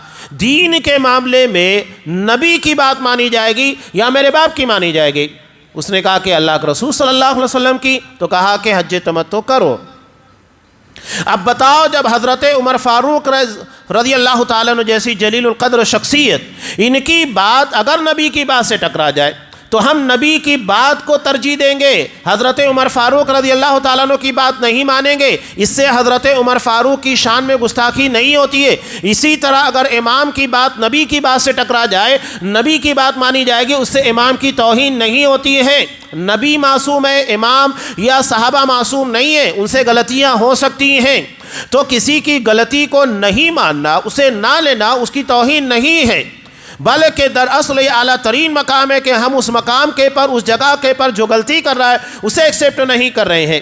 دین کے معاملے میں نبی کی بات مانی جائے گی یا میرے باپ کی مانی جائے گی؟ اس نے کہا کہ اللہ کے رسول صلی اللہ علیہ وسلم کی، تو کہا کہ حج تمتع کرو۔ اب بتاؤ، جب حضرت عمر فاروق رضی اللہ تعالیٰ عنہ جیسی جلیل القدر شخصیت، ان کی بات اگر نبی کی بات سے ٹکرا جائے تو ہم نبی کی بات کو ترجیح دیں گے، حضرت عمر فاروق رضی اللہ تعالیٰ عنہ کی بات نہیں مانیں گے۔ اس سے حضرت عمر فاروق کی شان میں گستاخی نہیں ہوتی ہے۔ اسی طرح اگر امام کی بات نبی کی بات سے ٹکرا جائے، نبی کی بات مانی جائے گی، اس سے امام کی توہین نہیں ہوتی ہے۔ نبی معصوم ہے، امام یا صحابہ معصوم نہیں ہے، ان سے غلطیاں ہو سکتی ہیں، تو کسی کی غلطی کو نہیں ماننا، اسے نہ لینا، اس کی توہین نہیں ہے، بلکہ دراصل یہ اعلیٰ ترین مقام ہے کہ ہم اس مقام کے پر، اس جگہ کے پر جو غلطی کر رہا ہے اسے ایکسیپٹ نہیں کر رہے ہیں۔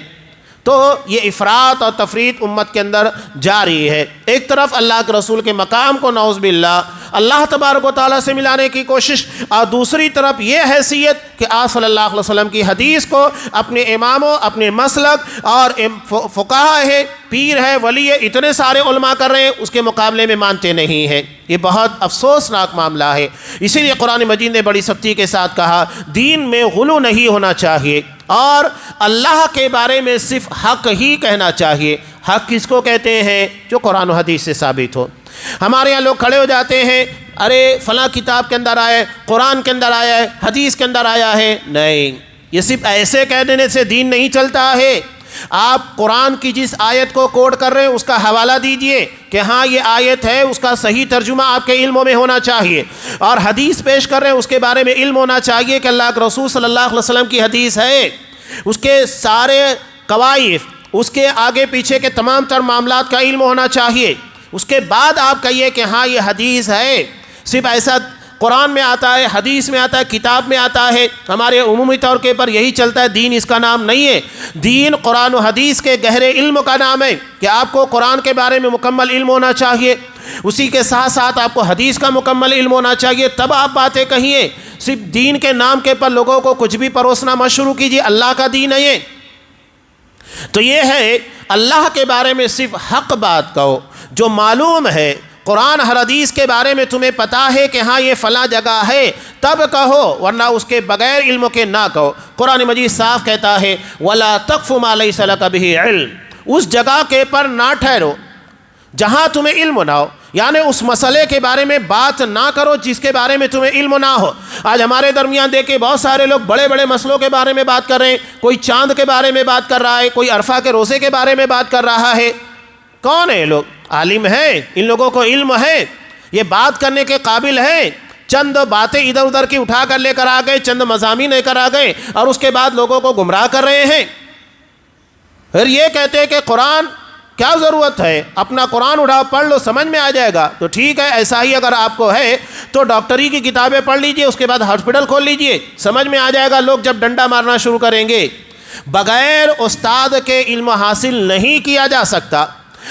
تو یہ افراط اور تفریط امت کے اندر جاری ہے۔ ایک طرف اللہ کے رسول کے مقام کو نعوذ باللہ اللہ تبارک و تعالیٰ سے ملانے کی کوشش، اور دوسری طرف یہ حیثیت کہ آپ صلی اللہ علیہ وسلم کی حدیث کو اپنے اماموں، اپنے مسلک اور فقہا ہے، پیر ہے، ولی ہے، اتنے سارے علماء کر رہے ہیں، اس کے مقابلے میں مانتے نہیں ہیں۔ یہ بہت افسوسناک معاملہ ہے۔ اسی لیے قرآن مجید نے بڑی سختی کے ساتھ کہا دین میں غلو نہیں ہونا چاہیے، اور اللہ کے بارے میں صرف حق ہی کہنا چاہیے۔ حق کس کو کہتے ہیں؟ جو قرآن و حدیث سے ثابت ہو۔ ہمارے یہاں لوگ کھڑے ہو جاتے ہیں، ارے فلاں کتاب کے اندر آیا ہے، قرآن کے اندر آیا ہے، حدیث کے اندر آیا ہے۔ نہیں، یہ صرف ایسے کہہ دینے سے دین نہیں چلتا ہے۔ آپ قرآن کی جس آیت کو کوٹ کر رہے ہیں اس کا حوالہ دیجئے کہ ہاں یہ آیت ہے، اس کا صحیح ترجمہ آپ کے علموں میں ہونا چاہیے، اور حدیث پیش کر رہے ہیں اس کے بارے میں علم ہونا چاہیے کہ اللہ کے رسول صلی اللہ علیہ وسلم کی حدیث ہے، اس کے سارے قوائف، اس کے آگے پیچھے کے تمام تر معاملات کا علم ہونا چاہیے۔ اس کے بعد آپ کہیے کہ ہاں یہ حدیث ہے۔ صرف ایسا قرآن میں آتا ہے، حدیث میں آتا ہے، کتاب میں آتا ہے، ہمارے عمومی طور کے پر یہی چلتا ہے، دین اس کا نام نہیں ہے۔ دین قرآن و حدیث کے گہرے علم کا نام ہے کہ آپ کو قرآن کے بارے میں مکمل علم ہونا چاہیے، اسی کے ساتھ ساتھ آپ کو حدیث کا مکمل علم ہونا چاہیے، تب آپ باتیں کہیے۔ صرف دین کے نام کے پر لوگوں کو کچھ بھی پروسنا مت شروع کیجیے، اللہ کا دین ہے یہ۔ تو یہ ہے اللہ کے بارے میں صرف حق بات کہو، جو معلوم ہے قرآن ہر حدیث کے بارے میں تمہیں پتا ہے کہ ہاں یہ فلاں جگہ ہے تب کہو، ورنہ اس کے بغیر علم کے نہ کہو۔ قرآن مجید صاف کہتا ہے وَلَا تَقْفُ مَا لَيْسَ لَكَ بِهِ عِلْمٌ، اس جگہ کے پر نہ ٹھہرو جہاں تمہیں علم نہ ہو، یعنی اس مسئلے کے بارے میں بات نہ کرو جس کے بارے میں تمہیں علم نہ ہو۔ آج ہمارے درمیان دیکھیں بہت سارے لوگ بڑے بڑے مسئلوں کے بارے میں بات کر رہے ہیں، کوئی چاند کے بارے میں بات کر رہا ہے، کوئی عرفہ کے روزے کے بارے میں بات کر رہا ہے۔ کون ہے یہ لوگ؟ عالم ہے، ان لوگوں کو علم ہے، یہ بات کرنے کے قابل ہے۔ چند باتیں ادھر ادھر کی اٹھا کر لے کر آ گئے، چند مضامین لے کر آ گئے اور اس کے بعد لوگوں کو گمراہ کر رہے ہیں۔ پھر یہ کہتے ہیں کہ قرآن کیا ضرورت ہے، اپنا قرآن اٹھاؤ پڑھ لو سمجھ میں آ جائے گا۔ تو ٹھیک ہے، ایسا ہی اگر آپ کو ہے تو ڈاکٹری کی کتابیں پڑھ لیجئے، اس کے بعد ہاسپٹل کھول لیجئے، سمجھ میں آ جائے گا۔ لوگ جب ڈنڈا مارنا شروع کریں گے، بغیر استاد کے علم حاصل نہیں کیا جا سکتا۔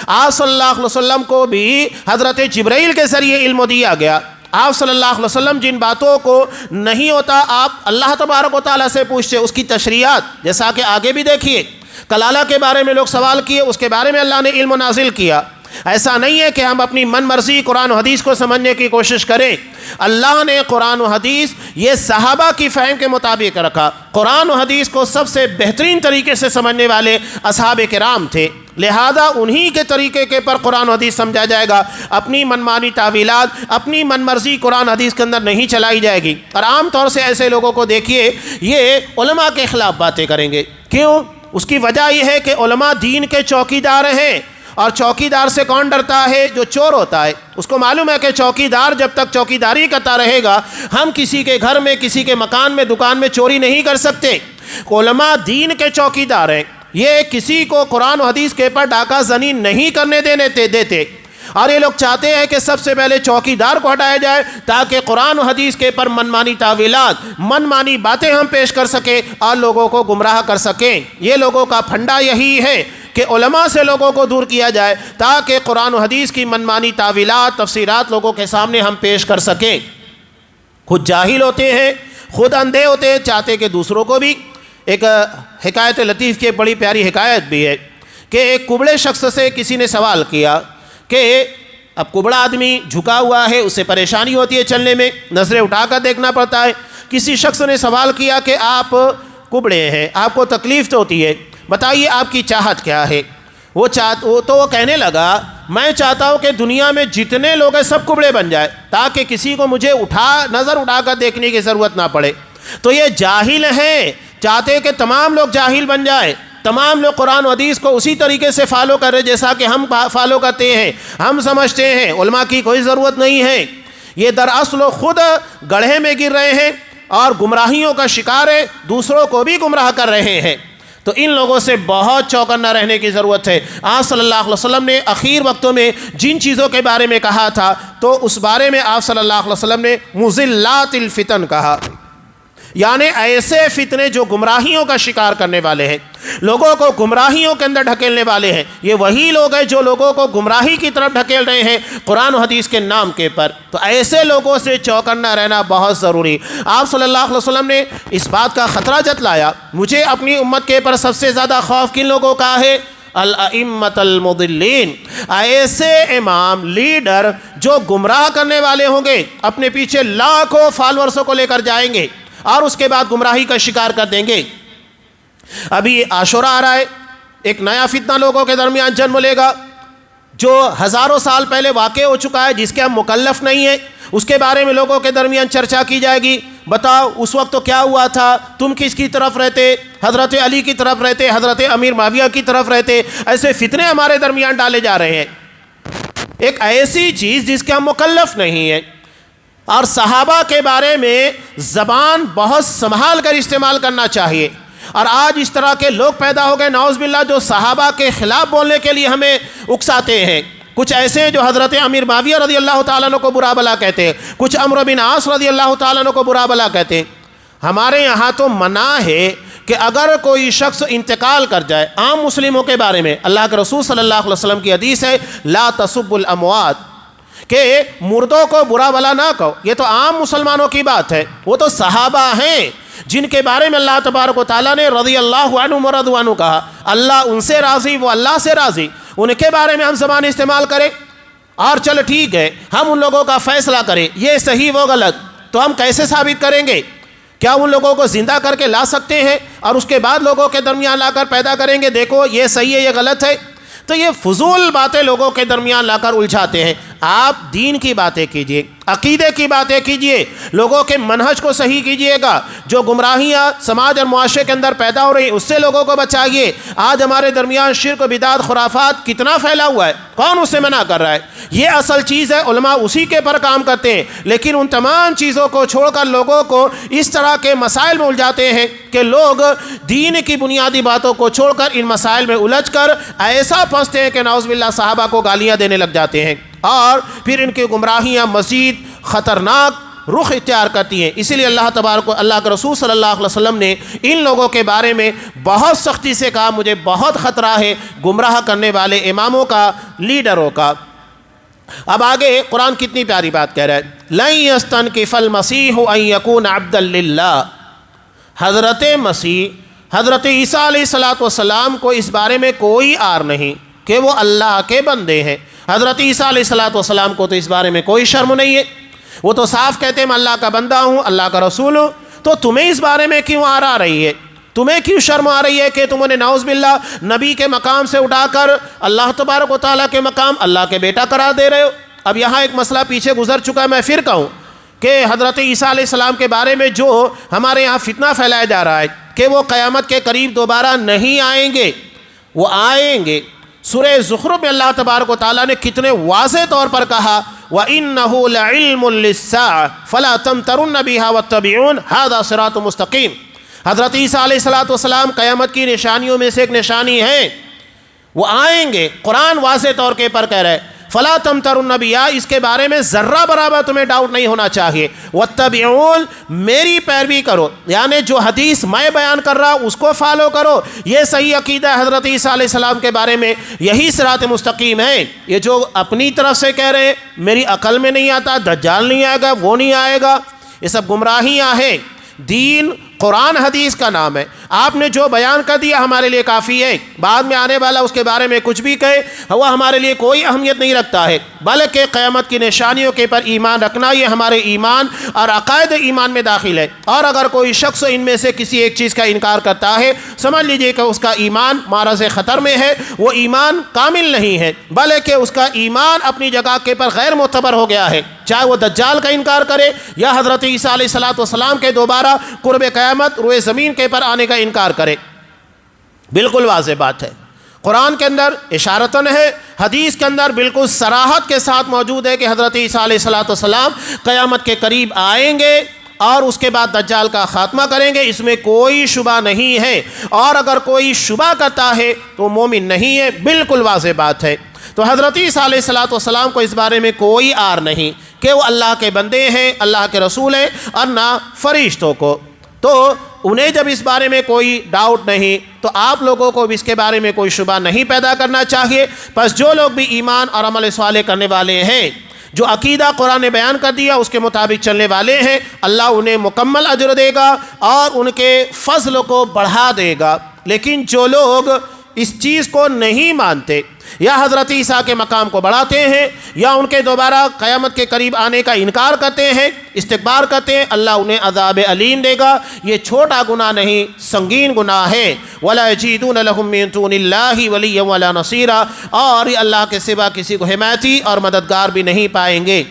آپ صلی اللہ علیہ وسلم کو بھی حضرت جبرائیل کے ذریعے علم دیا گیا۔ آپ صلی اللہ علیہ وسلم جن باتوں کو نہیں ہوتا آپ اللہ تبارک و تعالیٰ سے پوچھتے، اس کی تشریحات جیسا کہ آگے بھی دیکھیے، کلالہ کے بارے میں لوگ سوال کیے، اس کے بارے میں اللہ نے علم نازل کیا۔ ایسا نہیں ہے کہ ہم اپنی من مرضی قرآن و حدیث کو سمجھنے کی کوشش کریں۔ اللہ نے قرآن و حدیث یہ صحابہ کی فہم کے مطابق رکھا۔ قرآن و حدیث کو سب سے بہترین طریقے سے سمجھنے والے اصحاب کرام تھے، لہذا انہی کے طریقے کے پر قرآن و حدیث سمجھا جائے گا۔ اپنی منمانی تعویلات، اپنی من مرضی قرآن حدیث کے اندر نہیں چلائی جائے گی۔ اور عام طور سے ایسے لوگوں کو دیکھیے، یہ علماء کے خلاف باتیں کریں گے۔ کیوں؟ اس کی وجہ یہ ہے کہ علماء دین کے چوکیدار ہیں، اور چوکیدار سے کون ڈرتا ہے؟ جو چور ہوتا ہے۔ اس کو معلوم ہے کہ چوکیدار جب تک چوکیداری کرتا رہے گا، ہم کسی کے گھر میں، کسی کے مکان میں، دکان میں چوری نہیں کر سکتے۔ علماء دین کے چوکیدار ہیں، یہ کسی کو قرآن و حدیث کے پر ڈاکہ زنی نہیں کرنے دیتے، اور یہ لوگ چاہتے ہیں کہ سب سے پہلے چوکیدار کو ہٹایا جائے تاکہ قرآن و حدیث کے پر منمانی تعویلات، منمانی باتیں ہم پیش کر سکیں اور لوگوں کو گمراہ کر سکیں۔ یہ لوگوں کا پھنڈا یہی ہے کہ علماء سے لوگوں کو دور کیا جائے تاکہ قرآن و حدیث کی منمانی تعویلات، تفسیرات لوگوں کے سامنے ہم پیش کر سکیں۔ خود جاہل ہوتے ہیں، خود اندھے ہوتے ہیں، چاہتے کہ دوسروں کو بھی۔ ایک حکایت لطیف کی بڑی پیاری حکایت بھی ہے کہ ایک کبڑے شخص سے کسی نے سوال کیا کہ اب کبڑا آدمی جھکا ہوا ہے، اسے پریشانی ہوتی ہے چلنے میں، نظریں اٹھا کر دیکھنا پڑتا ہے۔ کسی شخص نے سوال کیا کہ آپ کبڑے ہیں، آپ کو تکلیف تو ہوتی ہے، بتائیے آپ کی چاہت کیا ہے؟ وہ کہنے لگا میں چاہتا ہوں کہ دنیا میں جتنے لوگ ہیں سب کبڑے بن جائے تاکہ کسی کو مجھے نظر اٹھا کر دیکھنے کی ضرورت نہ پڑے۔ تو یہ جاہل ہیں، چاہتے ہیں کہ تمام لوگ جاہل بن جائے، تمام لوگ قرآن و حدیث کو اسی طریقے سے فالو کر رہے جیسا کہ ہم فالو کرتے ہیں، ہم سمجھتے ہیں، علماء کی کوئی ضرورت نہیں ہے۔ یہ دراصل خود گڑھے میں گر رہے ہیں اور گمراہیوں کا شکار ہے، دوسروں کو بھی گمراہ کر رہے ہیں۔ تو ان لوگوں سے بہت چوکنا رہنے کی ضرورت ہے۔ آپ صلی اللہ علیہ وسلم نے اخیر وقتوں میں جن چیزوں کے بارے میں کہا تھا تو اس بارے میں آپ صلی اللہ علیہ وسلم نے مضلات الفتن کہا، یعنی ایسے فتنے جو گمراہیوں کا شکار کرنے والے ہیں، لوگوں کو گمراہیوں کے اندر ڈھکیلنے والے ہیں۔ یہ وہی لوگ ہیں جو لوگوں کو گمراہی کی طرف ڈھکیل رہے ہیں قرآن و حدیث کے نام کے پر۔ تو ایسے لوگوں سے چوکنا رہنا بہت ضروری۔ آپ صلی اللہ علیہ وسلم نے اس بات کا خطرہ جتلایا، مجھے اپنی امت کے پر سب سے زیادہ خوف کن لوگوں کا ہے؟ الائمۃ المضلین، ایسے امام، لیڈر جو گمراہ کرنے والے ہوں گے، اپنے پیچھے لاکھوں فالورسوں کو لے کر جائیں گے اور اس کے بعد گمراہی کا شکار کر دیں گے۔ ابھی عاشورہ آ رہا ہے، ایک نیا فتنہ لوگوں کے درمیان جنم لے گا جو ہزاروں سال پہلے واقع ہو چکا ہے، جس کے ہم مکلف نہیں ہیں، اس کے بارے میں لوگوں کے درمیان چرچا کی جائے گی۔ بتاؤ اس وقت تو کیا ہوا تھا، تم کس کی طرف رہتے؟ حضرت علی کی طرف رہتے، حضرت امیر معاویہ کی طرف رہتے؟ ایسے فتنے ہمارے درمیان ڈالے جا رہے ہیں، ایک ایسی چیز جس کے ہم مکلف نہیں ہیں۔ اور صحابہ کے بارے میں زبان بہت سنبھال کر استعمال کرنا چاہیے۔ اور آج اس طرح کے لوگ پیدا ہو گئے نعوذ باللہ جو صحابہ کے خلاف بولنے کے لیے ہمیں اکساتے ہیں۔ کچھ ایسے ہیں جو حضرت امیر معاویہ رضی اللہ تعالیٰ عنہ کو برا بلا کہتے ہیں، کچھ عمرو بن عاص رضی اللہ تعالیٰ عنہ کو برا بلا کہتے ہیں۔ ہمارے یہاں تو منع ہے کہ اگر کوئی شخص انتقال کر جائے، عام مسلموں کے بارے میں اللہ کے رسول صلی اللہ علیہ وسلم کی حدیث ہے لا تسبوا الاموات، کہ مردوں کو برا بلا نہ کہو، یہ تو عام مسلمانوں کی بات ہے۔ وہ تو صحابہ ہیں جن کے بارے میں اللہ تبارک و تعالیٰ نے رضی اللہ عنہم ورضوا عنہ کہا، اللہ ان سے راضی، وہ اللہ سے راضی، ان کے بارے میں ہم زبان استعمال کریں اور چل ٹھیک ہے ہم ان لوگوں کا فیصلہ کریں یہ صحیح وہ غلط، تو ہم کیسے ثابت کریں گے؟ کیا ان لوگوں کو زندہ کر کے لا سکتے ہیں اور اس کے بعد لوگوں کے درمیان لا کر پیدا کریں گے دیکھو یہ صحیح ہے یہ غلط ہے؟ تو یہ فضول باتیں لوگوں کے درمیان لا کر الجھاتے ہیں۔ آپ دین کی باتیں کیجئے، عقیدے کی باتیں کیجئے، لوگوں کے منہج کو صحیح کیجئے گا، جو گمراہیاں سماج اور معاشرے کے اندر پیدا ہو رہی ہیں اس سے لوگوں کو بچائیے۔ آج ہمارے درمیان شرک و بدعت خرافات کتنا پھیلا ہوا ہے، کون اس سے منع کر رہا ہے؟ یہ اصل چیز ہے، علماء اسی کے پر کام کرتے ہیں، لیکن ان تمام چیزوں کو چھوڑ کر لوگوں کو اس طرح کے مسائل میں الجھاتے ہیں کہ لوگ دین کی بنیادی باتوں کو چھوڑ کر ان مسائل میں الجھ کر ایسا پھنستے ہیں کہ نعوذ باللہ صحابہ کو گالیاں دینے لگ جاتے ہیں، اور پھر ان کی گمراہیاں مزید خطرناک رخ اختیار کرتی ہیں۔ اسی لیے اللہ تبارک اللہ کے رسول صلی اللہ علیہ وسلم نے ان لوگوں کے بارے میں بہت سختی سے کہا مجھے بہت خطرہ ہے گمراہ کرنے والے اماموں کا، لیڈروں کا۔ اب آگے قرآن کتنی پیاری بات کہہ رہا ہے، لن یستنکف المسیح ان یکون عبدا للہ۔ حضرت مسیح، حضرت عیسیٰ علیہ السلام کو اس بارے میں کوئی عار نہیں کہ وہ اللہ کے بندے ہیں۔ حضرت عیسیٰ علیہ السلام کو تو اس بارے میں کوئی شرم نہیں ہے، وہ تو صاف کہتے ہیں میں اللہ کا بندہ ہوں، اللہ کا رسول ہوں۔ تو تمہیں اس بارے میں کیوں عار آ رہی ہے؟ تمہیں کیوں شرم آ رہی ہے کہ تم نے نعوذ باللہ نبی کے مقام سے اٹھا کر اللہ تبارک و تعالیٰ کے مقام اللہ کے بیٹا قرار دے رہے ہو؟ اب یہاں ایک مسئلہ پیچھے گزر چکا ہے، میں پھر کہوں کہ حضرت عیسیٰ علیہ السلام کے بارے میں جو ہمارے یہاں فتنہ پھیلایا جا رہا ہے کہ وہ قیامت کے قریب دوبارہ نہیں آئیں گے، وہ آئیں گے۔ سورہ زخرف میں اللہ تبارک و تعالیٰ نے کتنے واضح طور پر کہا وَإِنَّهُ لَعِلْمٌ لِلسَّاعَةِ فَلَا تَمْتَرُنَّ بِهَا وَاتَّبِعُونِ هَذَا صِرَاطٌ مستقیم۔ حضرت عیسیٰ علیہ السلام قیامت کی نشانیوں میں سے ایک نشانی ہے، وہ آئیں گے۔ قرآن واضح طور کے پر کہہ رہے فَلَا تَمْتَرُنَّ بِهَا، اس کے بارے میں ذرہ برابر تمہیں ڈاؤٹ نہیں ہونا چاہیے۔ وَاتَّبِعُونِ، میری پیروی کرو، یعنی جو حدیث میں بیان کر رہا ہوں اس کو فالو کرو۔ یہ صحیح عقیدہ ہے حضرت عیسیٰ علیہ السلام کے بارے میں، یہی صراط مستقیم ہے۔ یہ جو اپنی طرف سے کہہ رہے ہیں میری عقل میں نہیں آتا، دجال نہیں آئے گا، وہ نہیں آئے گا، یہ سب گمراہیاں ہیں۔ دین قرآن حدیث کا نام ہے، آپ نے جو بیان کر دیا ہمارے لیے کافی ہے، بعد میں آنے والا اس کے بارے میں کچھ بھی کہے وہ ہمارے لیے کوئی اہمیت نہیں رکھتا ہے، بلکہ قیامت کی نشانیوں کے پر ایمان رکھنا یہ ہمارے ایمان اور عقائد ایمان میں داخل ہے۔ اور اگر کوئی شخص ان میں سے کسی ایک چیز کا انکار کرتا ہے سمجھ لیجئے کہ اس کا ایمان معرض خطر میں ہے، وہ ایمان کامل نہیں ہے، بلکہ اس کا ایمان اپنی جگہ کے پر غیر معتبر ہو گیا ہے، چاہے وہ دجال کا انکار کرے یا حضرت عیسیٰ علیہ السلام کے دوبارہ قرب قیامت روئے زمین کے پر آنے کا انکار کرے۔ بالکل واضح بات ہے، قرآن کے اندر اشارتاً ہے، حدیث کے اندر بالکل صراحت کے ساتھ موجود ہے کہ حضرت عیسیٰ علیہ السلام قیامت کے قریب آئیں گے اور اس کے بعد دجال کا خاتمہ کریں گے، اس میں کوئی شبہ نہیں ہے، اور اگر کوئی شبہ کرتا ہے تو مومن نہیں ہے، بالکل واضح بات ہے۔ تو حضرت عیسیٰ علیہ السلام کو اس بارے میں کوئی عار نہیں کہ وہ اللہ کے بندے ہیں، اللہ کے رسول ہیں، اور نہ فرشتوں کو، تو انہیں جب اس بارے میں کوئی ڈاؤٹ نہیں تو آپ لوگوں کو بھی اس کے بارے میں کوئی شبہ نہیں پیدا کرنا چاہیے۔ پس جو لوگ بھی ایمان اور عمل صالح کرنے والے ہیں، جو عقیدہ قرآن نے بیان کر دیا اس کے مطابق چلنے والے ہیں، اللہ انہیں مکمل اجر دے گا اور ان کے فضل کو بڑھا دے گا۔ لیکن جو لوگ اس چیز کو نہیں مانتے یا حضرت عیسیٰ کے مقام کو بڑھاتے ہیں یا ان کے دوبارہ قیامت کے قریب آنے کا انکار کرتے ہیں، استکبار کرتے ہیں، اللہ انہیں عذاب علیم دے گا۔ یہ چھوٹا گناہ نہیں، سنگین گناہ ہے۔ وَلَا يَجِدُونَ لَهُم مِّن دُونِ اللَّهِ وَلِيًّا وَلَا نَصِيرًا، اور یہ اللہ کے سوا کسی کو حمایتی اور مددگار بھی نہیں پائیں گے۔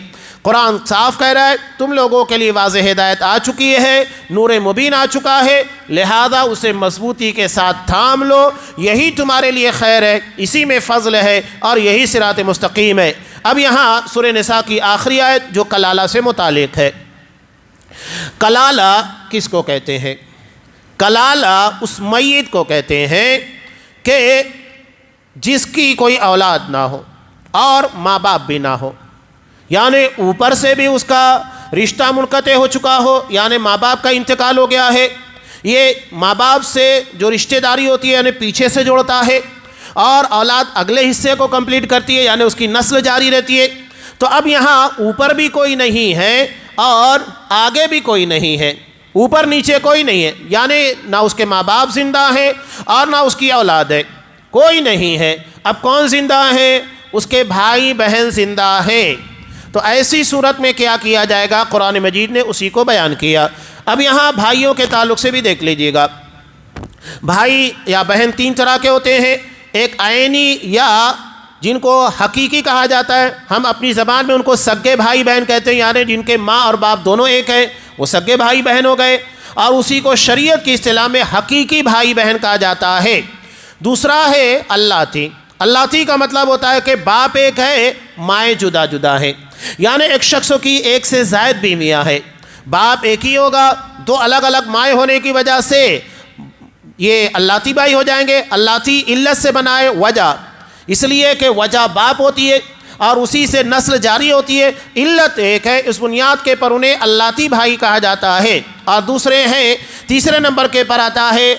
قرآن صاف کہہ رہا ہے تم لوگوں کے لیے واضح ہدایت آ چکی ہے، نور مبین آ چکا ہے، لہذا اسے مضبوطی کے ساتھ تھام لو، یہی تمہارے لیے خیر ہے، اسی میں فضل ہے اور یہی صراط مستقیم ہے۔ اب یہاں سورہ نساء کی آخری آیت جو کلالہ سے متعلق ہے۔ کلالہ کس کو کہتے ہیں؟ کلالہ اس میت کو کہتے ہیں کہ جس کی کوئی اولاد نہ ہو، اور ماں باپ بھی نہ ہو، یعنی اوپر سے بھی اس کا رشتہ منقطع ہو چکا ہو، یعنی ماں باپ کا انتقال ہو گیا ہے، یہ ماں باپ سے جو رشتہ داری ہوتی ہے یعنی پیچھے سے جوڑتا ہے، اور اولاد اگلے حصے کو کمپلیٹ کرتی ہے یعنی اس کی نسل جاری رہتی ہے۔ تو اب یہاں اوپر بھی کوئی نہیں ہے اور آگے بھی کوئی نہیں ہے، اوپر نیچے کوئی نہیں ہے، یعنی نہ اس کے ماں باپ زندہ ہیں اور نہ اس کی اولاد ہے، کوئی نہیں ہے۔ اب کون زندہ ہے؟ اس کے بھائی بہن زندہ ہیں۔ تو ایسی صورت میں کیا کیا جائے گا؟ قرآن مجید نے اسی کو بیان کیا۔ اب یہاں بھائیوں کے تعلق سے بھی دیکھ لیجئے گا، بھائی یا بہن تین طرح کے ہوتے ہیں، ایک عینی یا جن کو حقیقی کہا جاتا ہے، ہم اپنی زبان میں ان کو سگے بھائی بہن کہتے ہیں، یعنی جن کے ماں اور باپ دونوں ایک ہیں وہ سگے بھائی بہن ہو گئے، اور اسی کو شریعت کی اصطلاح میں حقیقی بھائی بہن کہا جاتا ہے۔ دوسرا ہے اللاتی۔ اللاتی کا مطلب ہوتا ہے کہ باپ ایک ہے، مائیں جدا جدا ہیں، یعنی ایک شخص کی ایک سے زائد بیویاں ہیں، باپ ایک ہی ہوگا، دو الگ الگ مائیں ہونے کی وجہ سے یہ اللاتی بھائی ہو جائیں گے۔ اللاتی علت سے بنائے وجہ، اس لیے کہ وجہ باپ ہوتی ہے اور اسی سے نسل جاری ہوتی ہے، علت ایک ہے، اس بنیاد کے پر انہیں اللاتی بھائی کہا جاتا ہے۔ اور دوسرے ہیں، تیسرے نمبر کے پر آتا ہے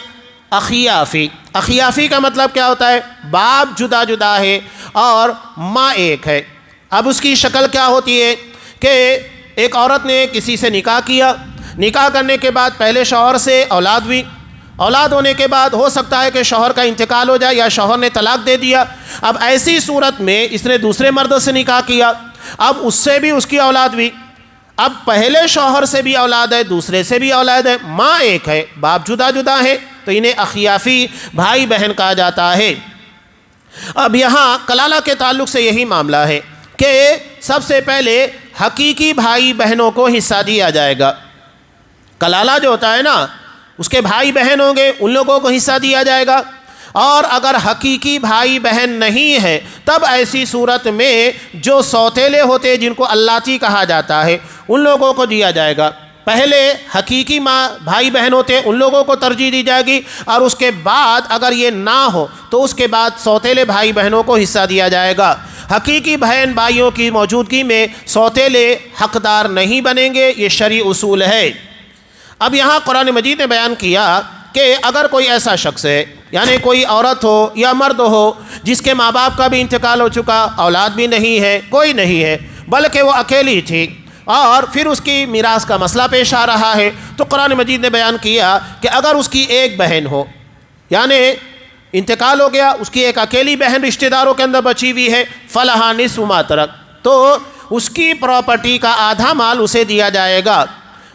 اخیافی۔ اخیافی کا مطلب کیا ہوتا ہے؟ باپ جدا جدا ہے اور ماں ایک ہے۔ اب اس کی شکل کیا ہوتی ہے کہ ایک عورت نے کسی سے نکاح کیا، نکاح کرنے کے بعد پہلے شوہر سے اولاد ہوئی، اولاد ہونے کے بعد ہو سکتا ہے کہ شوہر کا انتقال ہو جائے یا شوہر نے طلاق دے دیا۔ اب ایسی صورت میں اس نے دوسرے مرد سے نکاح کیا، اب اس سے بھی اس کی اولاد ہوئی، اب پہلے شوہر سے بھی اولاد ہے، دوسرے سے بھی اولاد ہے، ماں ایک ہے، باپ جدا جدا ہے، تو انہیں اخیافی بھائی بہن کہا جاتا ہے۔ اب یہاں کلالہ کے تعلق سے یہی معاملہ ہے کہ سب سے پہلے حقیقی بھائی بہنوں کو حصہ دیا جائے گا۔ کلالہ جو ہوتا ہے نا، اس کے بھائی بہن ہوں گے، ان لوگوں کو حصہ دیا جائے گا، اور اگر حقیقی بھائی بہن نہیں ہے تب ایسی صورت میں جو سوتیلے ہوتے ہیں جن کو اللاتی کہا جاتا ہے ان لوگوں کو دیا جائے گا۔ پہلے حقیقی ماں بھائی بہن ہوتے ہیں ان لوگوں کو ترجیح دی جائے گی، اور اس کے بعد اگر یہ نہ ہو تو اس کے بعد سوتیلے بھائی بہنوں کو حصہ دیا جائے گا۔ حقیقی بہن بھائیوں کی موجودگی میں سوتیلے حقدار نہیں بنیں گے، یہ شرعی اصول ہے۔ اب یہاں قرآن مجید نے بیان کیا کہ اگر کوئی ایسا شخص ہے، یعنی کوئی عورت ہو یا مرد ہو جس کے ماں باپ کا بھی انتقال ہو چکا، اولاد بھی نہیں ہے، کوئی نہیں ہے، بلکہ وہ اکیلی تھی، اور پھر اس کی میراث کا مسئلہ پیش آ رہا ہے، تو قرآن مجید نے بیان کیا کہ اگر اس کی ایک بہن ہو، یعنی انتقال ہو گیا، اس کی ایک اکیلی بہن رشتہ داروں کے اندر بچی ہوئی ہے، فلہا نصف ما ترک، تو اس کی پراپرٹی کا آدھا مال اسے دیا جائے گا۔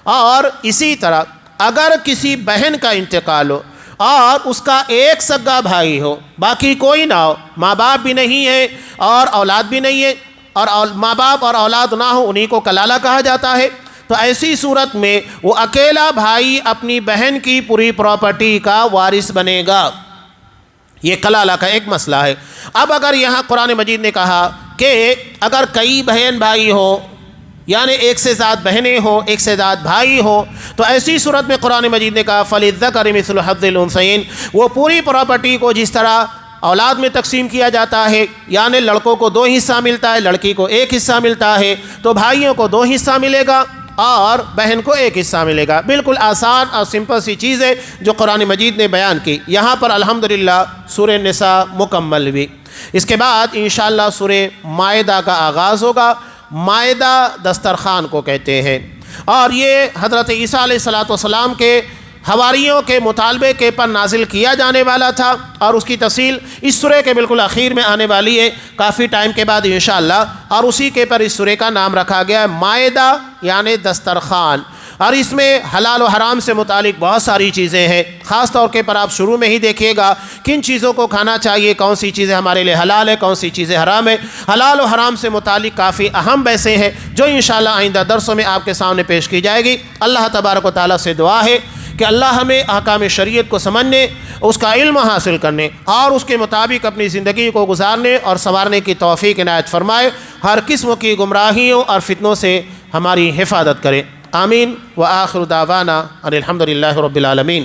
اور اسی طرح اگر کسی بہن کا انتقال ہو اور اس کا ایک سگا بھائی ہو، باقی کوئی نہ ہو، ماں باپ بھی نہیں ہے اور اولاد بھی نہیں ہے، اور ماں باپ اور اولاد نہ ہو، انہی کو کلالہ کہا جاتا ہے، تو ایسی صورت میں وہ اکیلا بھائی اپنی بہن کی پوری پراپرٹی کا وارث بنے گا۔ یہ کلالہ کا ایک مسئلہ ہے۔ اب اگر یہاں قرآن مجید نے کہا کہ اگر کئی بہن بھائی ہو، یعنی ایک سے زیادہ بہنیں ہو، ایک سے زیادہ بھائی ہو، تو ایسی صورت میں قرآن مجید نے کہا فَلِلذَّكَرِ مِثْلُ حَظِّ الْأُنثَيَيْنِ، وہ پوری پراپرٹی کو جس طرح اولاد میں تقسیم کیا جاتا ہے، یعنی لڑکوں کو 2 حصہ ملتا ہے، لڑکی کو 1 حصہ ملتا ہے، تو بھائیوں کو 2 حصہ ملے گا اور بہن کو 1 حصہ ملے گا۔ بالکل آسان اور سمپل سی چیز ہے جو قرآن مجید نے بیان کی۔ یہاں پر الحمدللہ سورہ نساء مکمل ہوئی۔ اس کے بعد انشاءاللہ سورہ مائدہ کا آغاز ہوگا۔ مائدہ دسترخوان کو کہتے ہیں، اور یہ حضرت عیسیٰ علیہ السلام کے حواریوں کے مطالبے کے پر نازل کیا جانے والا تھا، اور اس کی تفصیل اس سورہ کے بالکل آخر میں آنے والی ہے کافی ٹائم کے بعد انشاءاللہ، اور اسی کے پر اس سورہ کا نام رکھا گیا ہے مائدہ، یعنی دسترخوان۔ اور اس میں حلال و حرام سے متعلق بہت ساری چیزیں ہیں، خاص طور کے پر آپ شروع میں ہی دیکھیے گا کن چیزوں کو کھانا چاہیے، کون سی چیزیں ہمارے لیے حلال ہے، کون سی چیزیں حرام ہے۔ حلال و حرام سے متعلق کافی اہم بحثیں ہیں جو انشاءاللہ آئندہ درسوں میں آپ کے سامنے پیش کی جائے گی۔ اللہ تبارک و تعالیٰ سے دعا ہے کہ اللہ ہمیں احکام شریعت کو سمجھنے، اس کا علم حاصل کرنے اور اس کے مطابق اپنی زندگی کو گزارنے اور سنوارنے کی توفیق عنایت فرمائے، ہر قسم کی گمراہیوں اور فتنوں سے ہماری حفاظت کرے۔ آمین۔ وآخر دعوانا ان الحمد للہ رب العالمین۔